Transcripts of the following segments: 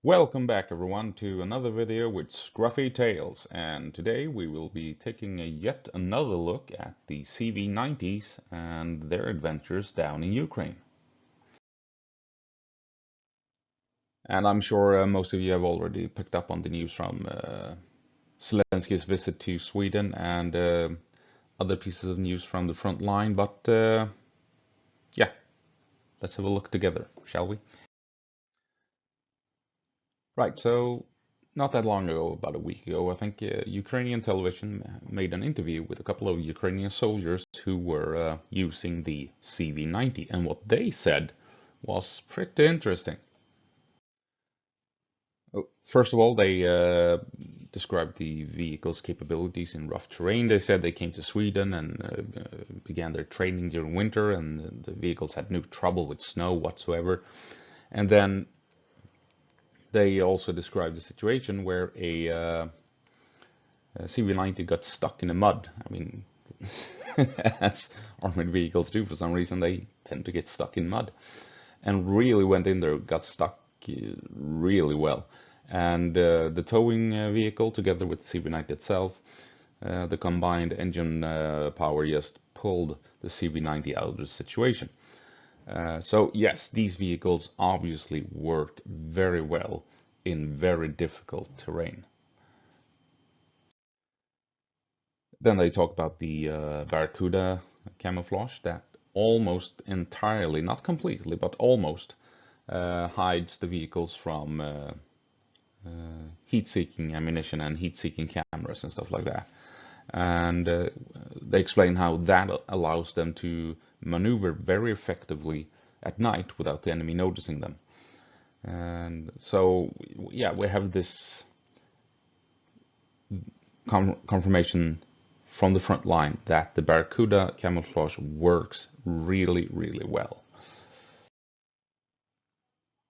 Welcome back everyone to another video with Scruffy Tales, and today we will be taking yet another look at the CV90s and their adventures down in Ukraine. And I'm sure most of you have already picked up on the news from Zelensky's visit to Sweden and other pieces of news from the front line, but yeah, let's have a look together, shall we? Right, so not that long ago, about a week ago, I think Ukrainian television made an interview with a couple of Ukrainian soldiers who were using the CV90, and what they said was pretty interesting. First of all, they described the vehicle's capabilities in rough terrain. They said they came to Sweden and began their training during winter, and the vehicles had no trouble with snow whatsoever. And then they also described the situation where a CV90 got stuck in the mud. I mean, as armored vehicles do for some reason, they tend to get stuck in mud. And really went in there, got stuck really well. And the towing vehicle, together with the CV90 itself, the combined engine power just pulled the CV90 out of the situation. So yes, these vehicles obviously work very well in very difficult terrain. Then they talk about the Barracuda camouflage that almost entirely, not completely, but almost hides the vehicles from heat-seeking ammunition and heat-seeking cameras and stuff like that. And they explain how that allows them to maneuver very effectively at night without the enemy noticing them. And so, yeah, we have this confirmation from the front line that the Barracuda camouflage works really, really well.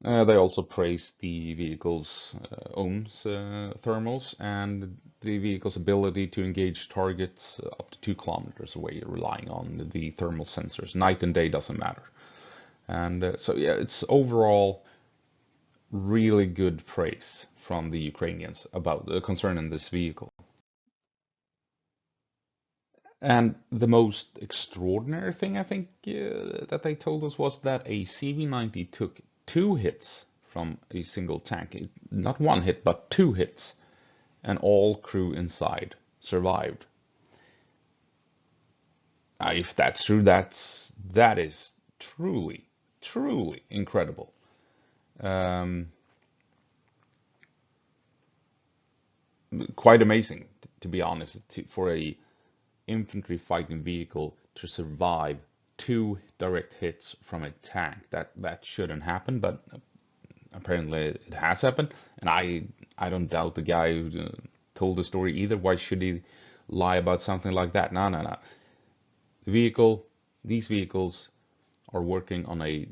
They also praise the vehicle's own thermals and the vehicle's ability to engage targets up to 2 kilometers away, relying on the thermal sensors. Night and day doesn't matter. And so, yeah, it's overall really good praise from the Ukrainians about concerning this vehicle. And the most extraordinary thing I think that they told us was that a CV90 took 2 hits from a single tank. Not 1 hit, but 2 hits. And all crew inside survived. If that's true, that is truly, truly incredible. Quite amazing, to be honest, for a infantry fighting vehicle to survive 2 direct hits from a tank. That shouldn't happen, but apparently it has happened. And I don't doubt the guy who told the story either. Why should he lie about something like that? No, no, no. These vehicles are working on a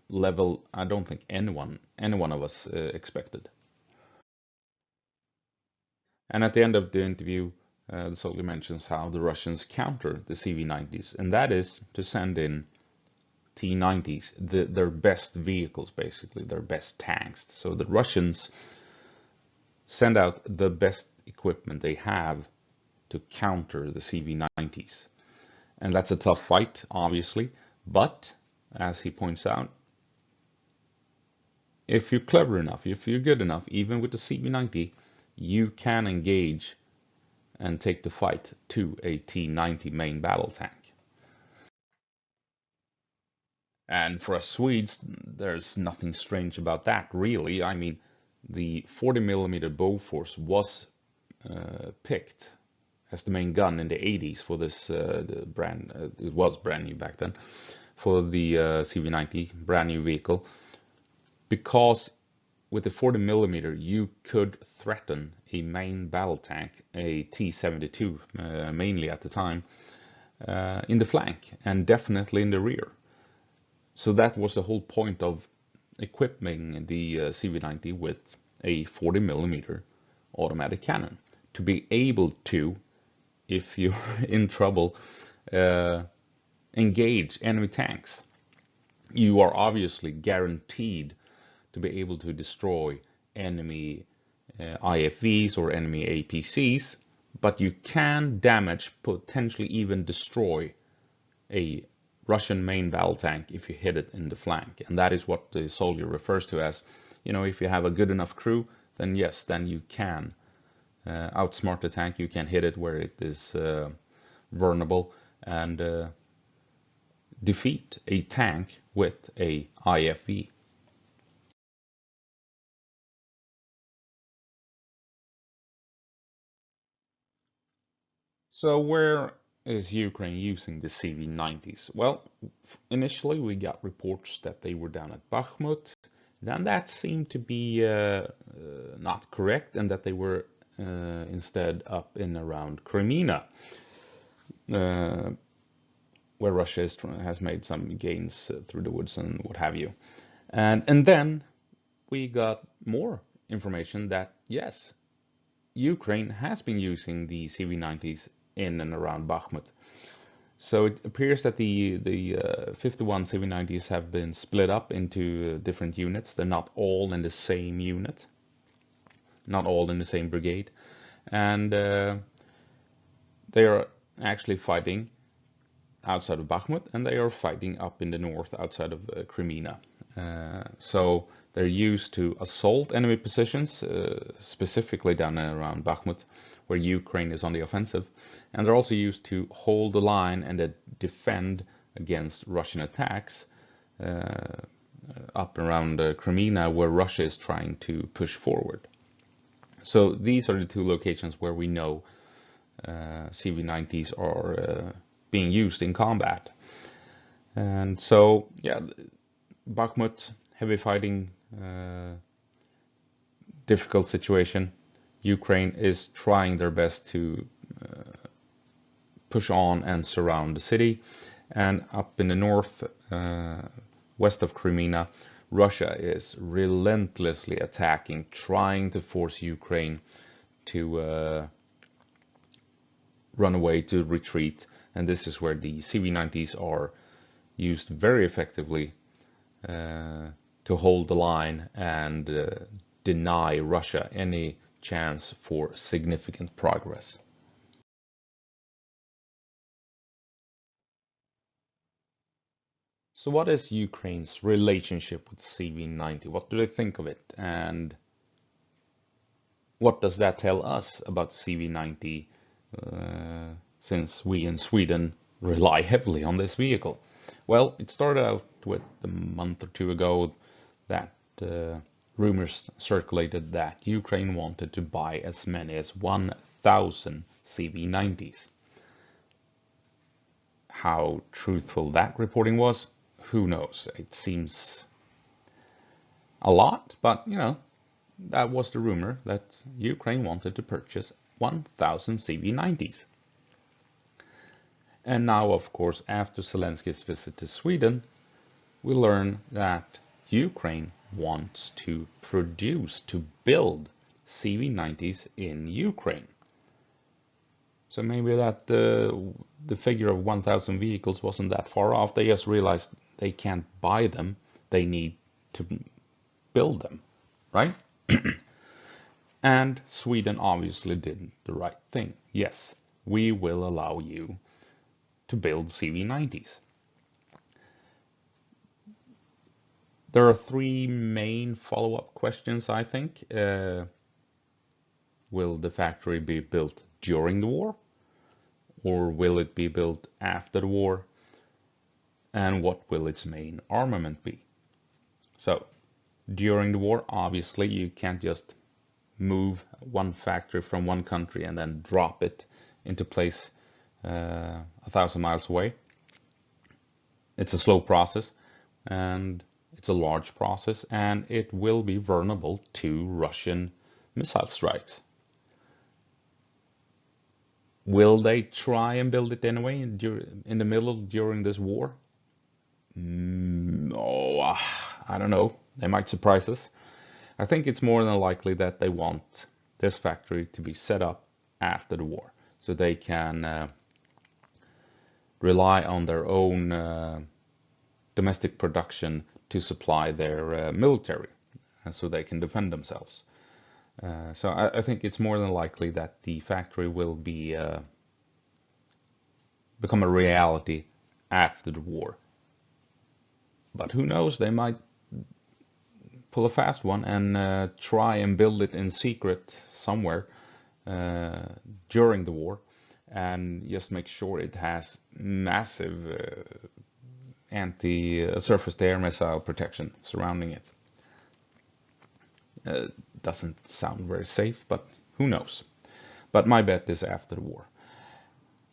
level I don't think any one of us expected. And at the end of the interview, the soldier mentions how the Russians counter the CV90s, and that is to send in T90s, their best vehicles, basically, their best tanks. So the Russians send out the best equipment they have to counter the CV90s. And that's a tough fight, obviously, but as he points out, if you're clever enough, if you're good enough, even with the CV90, you can engage and take the fight to a T90 main battle tank. And for us Swedes, there's nothing strange about that, really. I mean, the 40mm Bofors was picked as the main gun in the 80s for this brand. It was brand new back then for the CV90, brand new vehicle, because with the 40mm you could threaten a main battle tank, a T-72 mainly at the time, in the flank and definitely in the rear. So that was the whole point of equipping the CV90 with a 40mm automatic cannon, to be able to, if you're in trouble, engage enemy tanks. You are obviously guaranteed to be able to destroy enemy IFVs or enemy APCs, but you can damage, potentially even destroy a Russian main battle tank if you hit it in the flank. And that is what the soldier refers to as, if you have a good enough crew, then yes, then you can outsmart the tank, you can hit it where it is vulnerable, and defeat a tank with a IFV. So where is Ukraine using the CV90s? Well, initially we got reports that they were down at Bakhmut. Then that seemed to be not correct, and that they were instead up in around Crimea, where Russia has made some gains through the woods and what have you. And then we got more information that yes, Ukraine has been using the CV90s in and around Bakhmut. So it appears that the 51 CV90s have been split up into different units. They're not all in the same unit, not all in the same brigade, and they are actually fighting outside of Bakhmut, and they are fighting up in the north outside of Crimea. So they're used to assault enemy positions, specifically down around Bakhmut, where Ukraine is on the offensive. And they're also used to hold the line and defend against Russian attacks up around Crimea, where Russia is trying to push forward. So these are the two locations where we know CV90s are being used in combat. And so, yeah, Bakhmut, heavy fighting, difficult situation. Ukraine is trying their best to push on and surround the city. And up in the north, west of Crimea, Russia is relentlessly attacking, trying to force Ukraine to run away, to retreat. And this is where the CV90s are used very effectively to hold the line and deny Russia any chance for significant progress. So what is Ukraine's relationship with CV90? What do they think of it? And what does that tell us about CV90, since we in Sweden rely heavily on this vehicle? Well, it started out with a month or two ago that rumors circulated that Ukraine wanted to buy as many as 1,000 CV90s. How truthful that reporting was, who knows? It seems a lot, but that was the rumor, that Ukraine wanted to purchase 1,000 CV90s. And now, of course, after Zelensky's visit to Sweden, we learn that Ukraine wants to build CV90s in Ukraine. So maybe that the figure of 1,000 vehicles wasn't that far off. They just realized they can't buy them. They need to build them, right? And Sweden obviously did the right thing. Yes, we will allow you to build CV90s. There are three main follow-up questions, I think. Will the factory be built during the war? Or will it be built after the war? And what will its main armament be? So, during the war, obviously, you can't just move one factory from one country and then drop it into place 1,000 miles away. It's a slow process, and it's a large process, and it will be vulnerable to Russian missile strikes. Will they try and build it anyway in the middle during this war? No, I don't know. They might surprise us. I think it's more than likely that they want this factory to be set up after the war, so they can rely on their own domestic production to supply their military. so they can defend themselves. So I think it's more than likely that the factory will become a reality after the war. But who knows, they might pull a fast one and try and build it in secret somewhere during the war, and just make sure it has massive anti-surface-to-air missile protection surrounding it. Doesn't sound very safe, but who knows. But my bet is after the war.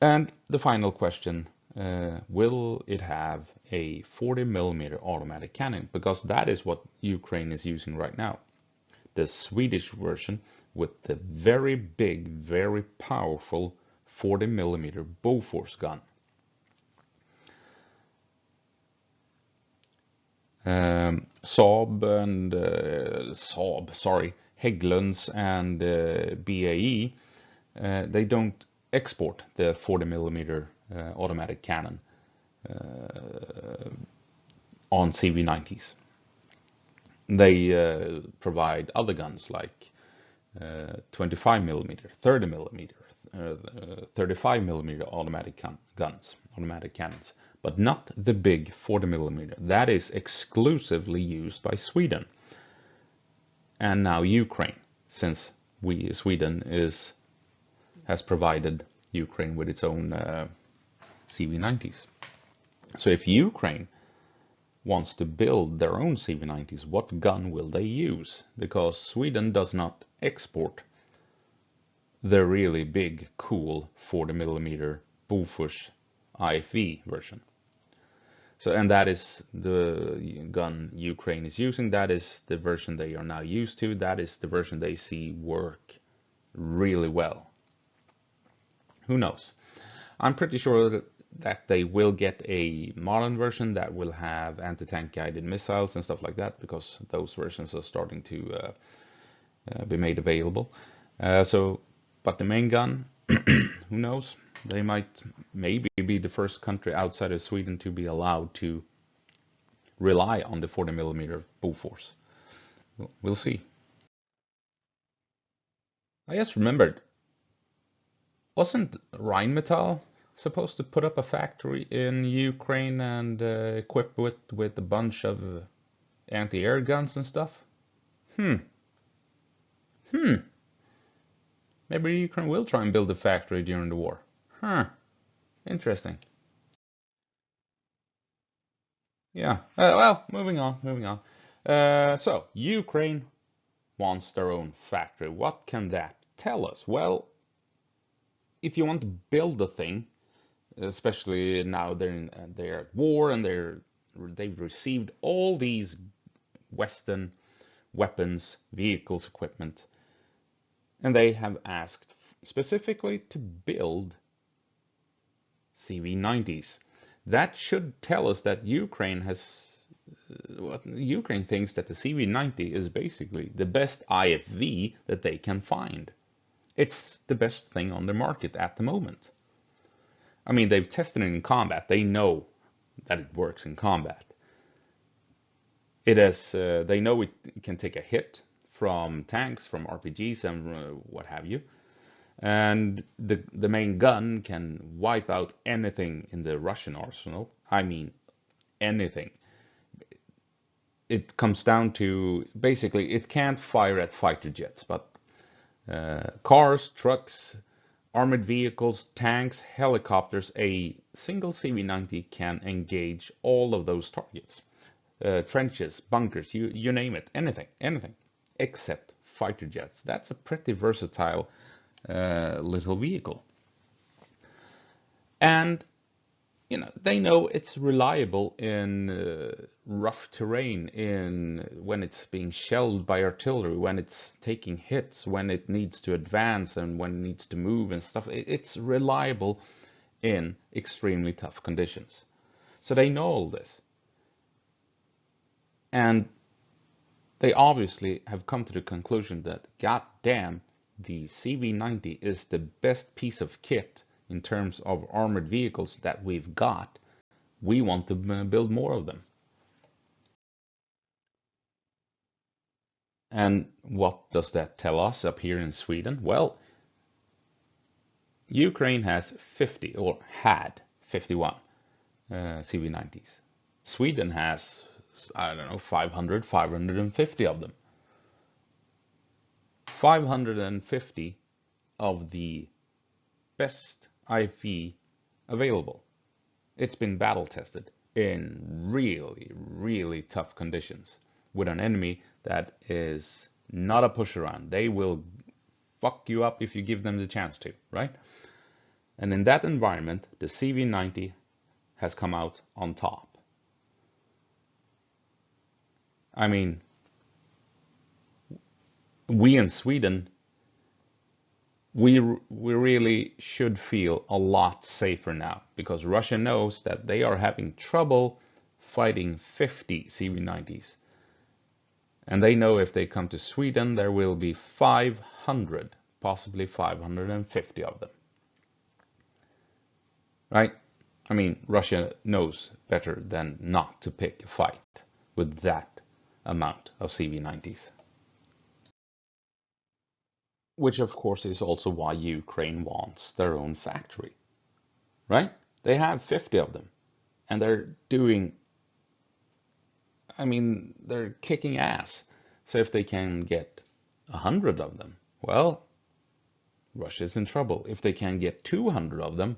And the final question, will it have a 40mm automatic cannon? Because that is what Ukraine is using right now. The Swedish version with the very big, very powerful 40mm Bofors gun. Hägglunds and BAE, they don't export the 40mm automatic cannon on CV90s. They provide other guns like 25mm, 30mm, 35mm automatic cannons, but not the big 40mm. That is exclusively used by Sweden. And now Ukraine, since Sweden has provided Ukraine with its own CV90s. So if Ukraine wants to build their own CV90s, what gun will they use? Because Sweden does not export the really big, cool 40mm Bofors IFV version. So, and that is the gun Ukraine is using. That is the version they are now used to. That is the version they see work really well. Who knows? I'm pretty sure that they will get a modern version that will have anti-tank guided missiles and stuff like that, because those versions are starting to be made available. But the main gun, who knows? They might maybe be the first country outside of Sweden to be allowed to rely on the 40mm Bofors. We'll see. I just remembered, wasn't Rheinmetall supposed to put up a factory in Ukraine and equip it with a bunch of anti-air guns and stuff? Maybe Ukraine will try and build a factory during the war. Interesting. Yeah. Well, moving on. So Ukraine wants their own factory. What can that tell us? Well, if you want to build a thing, especially now they're at war and they've received all these Western weapons, vehicles, equipment, and they have asked specifically to build CV90s. That should tell us that Ukraine thinks that the CV90 is basically the best IFV that they can find. It's the best thing on the market at the moment. I mean, they've tested it in combat. They know that it works in combat. They know it can take a hit from tanks, from RPGs, and what have you. And the main gun can wipe out anything in the Russian arsenal. I mean, anything. It comes down to, basically, it can't fire at fighter jets, but cars, trucks, armored vehicles, tanks, helicopters, a single CV90 can engage all of those targets. Trenches, bunkers, you name it, anything, except fighter jets. That's a pretty versatile little vehicle. And they know it's reliable in rough terrain, when it's being shelled by artillery, when it's taking hits, when it needs to advance and when it needs to move and stuff. It's reliable in extremely tough conditions. So they know all this. And they obviously have come to the conclusion that, god damn, the CV90 is the best piece of kit in terms of armored vehicles that we've got. We want to build more of them. And what does that tell us up here in Sweden? Well, Ukraine has 50 or had 51 CV90s. Sweden has, I don't know, 500, 550 of them. 550 of the best IFE available. It's been battle tested in really, really tough conditions with an enemy that is not a push around. They will fuck you up if you give them the chance to, right? And in that environment, the CV90 has come out on top. I mean, we in Sweden, we really should feel a lot safer now because Russia knows that they are having trouble fighting 50 CV90s. And they know if they come to Sweden, there will be 500, possibly 550 of them. Right? I mean, Russia knows better than not to pick a fight with that amount of CV90s. Which, of course, is also why Ukraine wants their own factory. Right? They have 50 of them. And they're doing, I mean, they're kicking ass. So if they can get 100 of them, well, Russia's in trouble. If they can get 200 of them,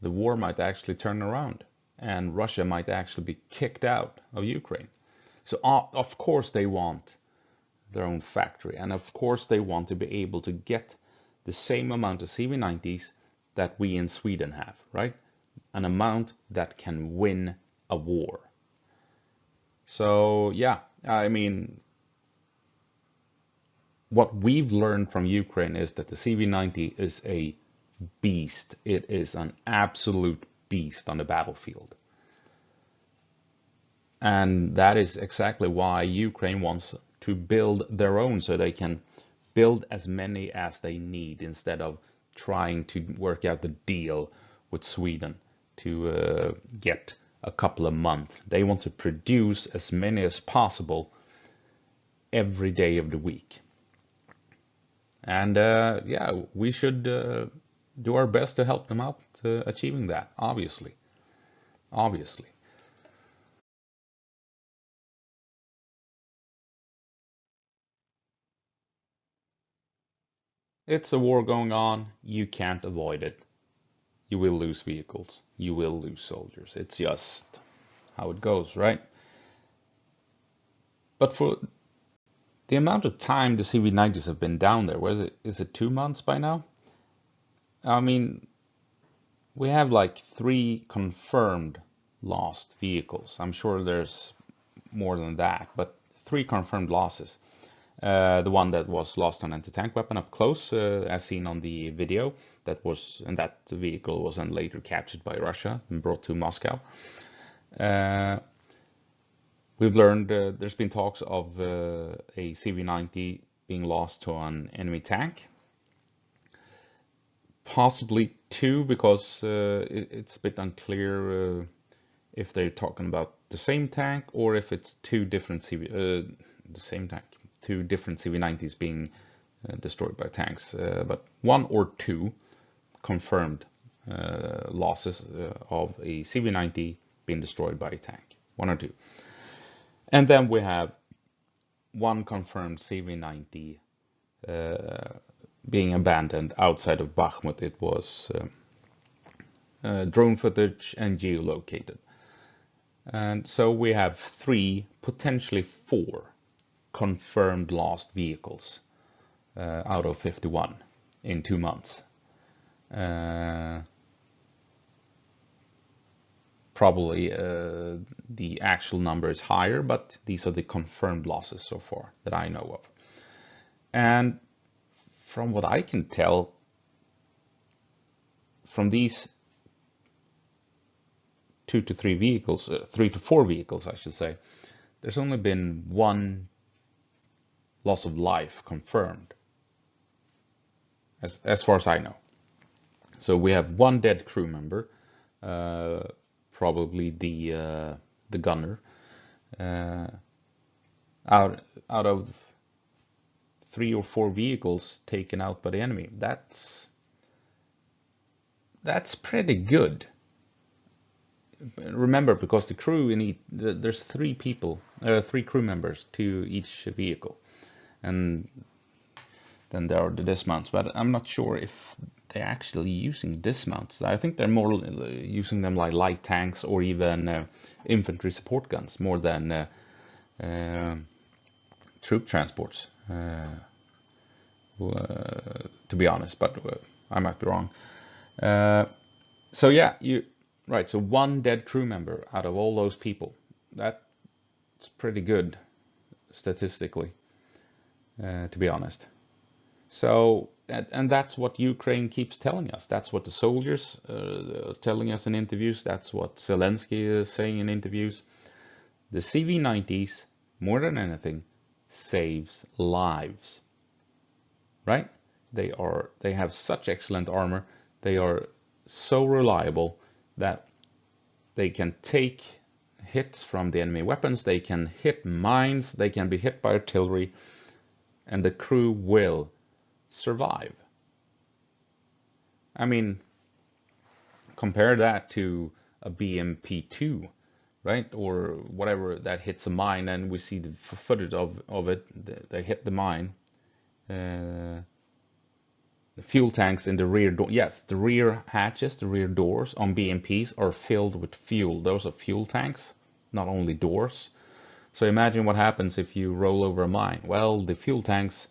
the war might actually turn around and Russia might actually be kicked out of Ukraine. So of course they want their own factory, and of course they want to be able to get the same amount of CV90s that we in Sweden have, right? An amount that can win a war. So yeah, I mean, what we've learned from Ukraine is that the CV90 is a beast. It is an absolute beast on the battlefield. And that is exactly why Ukraine wants to build their own, so they can build as many as they need instead of trying to work out the deal with Sweden to get a couple of months. They want to produce as many as possible every day of the week. And yeah, we should do our best to help them out achieving that, obviously. Obviously. It's a war going on. You can't avoid it. You will lose vehicles. You will lose soldiers. It's just how it goes, right? But for the amount of time the CV90s have been down there, what is it? Is it 2 months by now? I mean, we have like 3 confirmed lost vehicles. I'm sure there's more than that, but 3 confirmed losses. The one that was lost on anti-tank weapon up close, as seen on the video, and that vehicle was then later captured by Russia and brought to Moscow. We've learned there's been talks of a CV90 being lost to an enemy tank. Possibly 2, because it's a bit unclear if they're talking about the same tank or if it's 2 different the same tank, 2 different CV90s being destroyed by tanks. But 1 or 2 confirmed losses of a CV90 being destroyed by a tank. 1 or 2. And then we have 1 confirmed CV90 being abandoned outside of Bakhmut. It was drone footage and geolocated. And so we have 3, potentially 4 confirmed lost vehicles out of 51 in 2 months. Probably the actual number is higher, but these are the confirmed losses so far that I know of. And from what I can tell, from these 2 to 3 vehicles, 3 to 4 vehicles, I should say, there's only been 1 loss of life confirmed, as far as I know. So we have 1 dead crew member, probably the gunner. out of 3 or 4 vehicles taken out by the enemy. That's pretty good. Remember, because the crew there's 3 crew members to each vehicle, and then there are the dismounts. But I'm not sure if they're actually using dismounts. I think they're more using them like light tanks or even infantry support guns more than troop transports. To be honest, but I might be wrong. So yeah, right. So 1 dead crew member out of all those people. That's pretty good statistically, to be honest. So, and that's what Ukraine keeps telling us. That's what the soldiers are telling us in interviews. That's what Zelensky is saying in interviews. The CV90s, more than anything, saves lives. Right? They have such excellent armor. They are so reliable that they can take hits from the enemy weapons. They can hit mines. They can be hit by artillery, and the crew will survive. I mean, compare that to a BMP-2, right? Or whatever that hits a mine, and we see the footage of it. They hit the mine. The fuel tanks in the rear door. Yes, the rear hatches, the rear doors on BMPs are filled with fuel. Those are fuel tanks, not only doors. So imagine what happens if you roll over a mine. Well, the fuel tanks,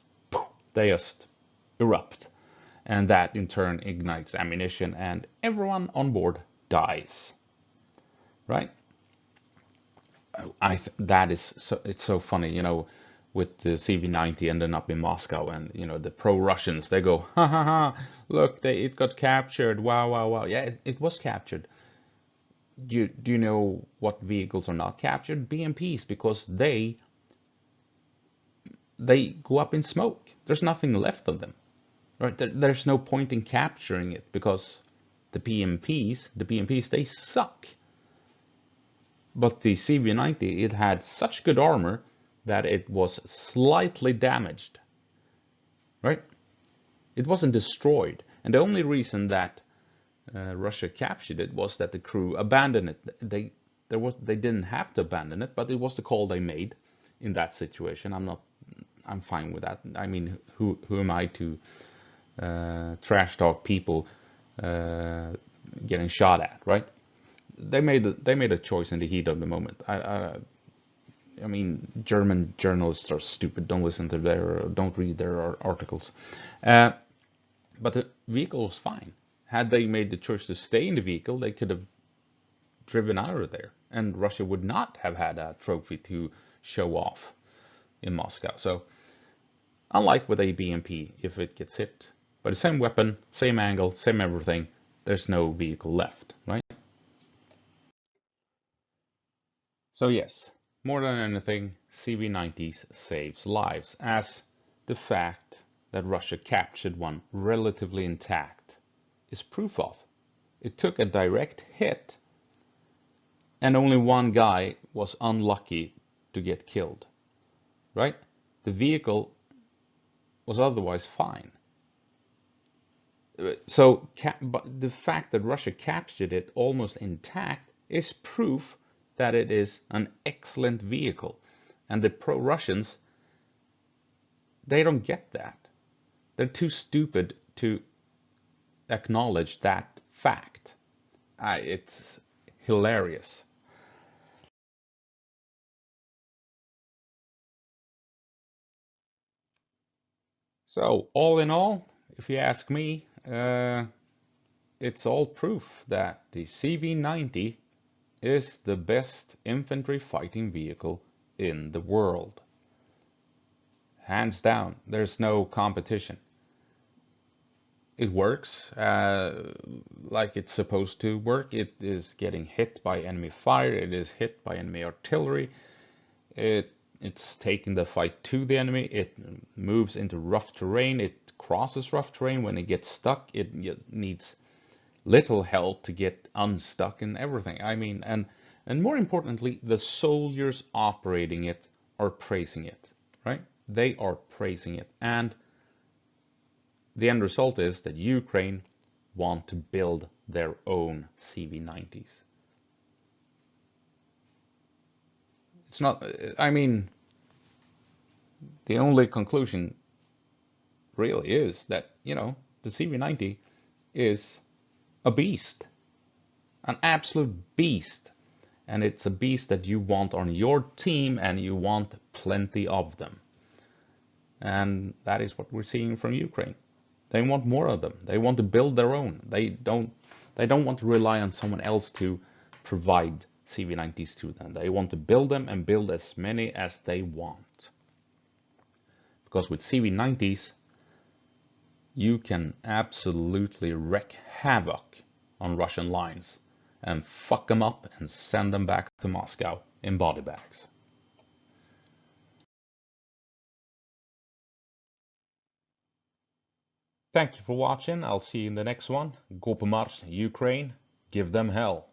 they just erupt, and that in turn ignites ammunition, and everyone on board dies. Right? That is so, it's so funny, with the CV90 ending up in Moscow, and the pro-Russians, they go, ha ha ha, look, it got captured, wow wow wow. Yeah, it was captured. Do you know what vehicles are not captured? BMPs, because they go up in smoke. There's nothing left of them. Right? There's no point in capturing it, because the BMPs, they suck. But the CV90, it had such good armor that it was slightly damaged. Right? It wasn't destroyed. And the only reason that Russia captured it was that the crew abandoned it. They didn't have to abandon it, but it was the call they made in that situation. I'm fine with that. I mean, who am I to trash talk people getting shot at, right? They made a choice in the heat of the moment. I mean, German journalists are stupid. Don't read their articles. But the vehicle was fine. Had they made the choice to stay in the vehicle, they could have driven out of there, and Russia would not have had a trophy to show off in Moscow. So, unlike with a BMP, if it gets hit by the same weapon, same angle, same everything, there's no vehicle left, right? So yes, more than anything, CV90s saves lives, as the fact that Russia captured one relatively intact is proof of. It took a direct hit, and only 1 guy was unlucky to get killed, right? The vehicle was otherwise fine. So but the fact that Russia captured it almost intact is proof that it is an excellent vehicle. And the pro-Russians, they don't get that. They're too stupid to acknowledge that fact. It's hilarious. So all in all, if you ask me, it's all proof that the CV90 is the best infantry fighting vehicle in the world. Hands down, there's no competition. It works like it's supposed to work. It is getting hit by enemy fire. It is hit by enemy artillery. It's taking the fight to the enemy. It moves into rough terrain. It crosses rough terrain. When it gets stuck, it needs little help to get unstuck and everything. I mean, and more importantly, the soldiers operating it are praising it, right? They are praising it. And the end result is that Ukraine want to build their own CV90s. It's not, I mean, the only conclusion really is that, the CV90 is a beast, an absolute beast. And it's a beast that you want on your team, and you want plenty of them. And that is what we're seeing from Ukraine. They want more of them. They want to build their own. They don't want to rely on someone else to provide CV90s to them. They want to build them and build as many as they want. Because with CV90s, you can absolutely wreak havoc on Russian lines and fuck them up and send them back to Moscow in body bags. Thank you for watching. I'll see you in the next one. Go по Ukraine. Give them hell.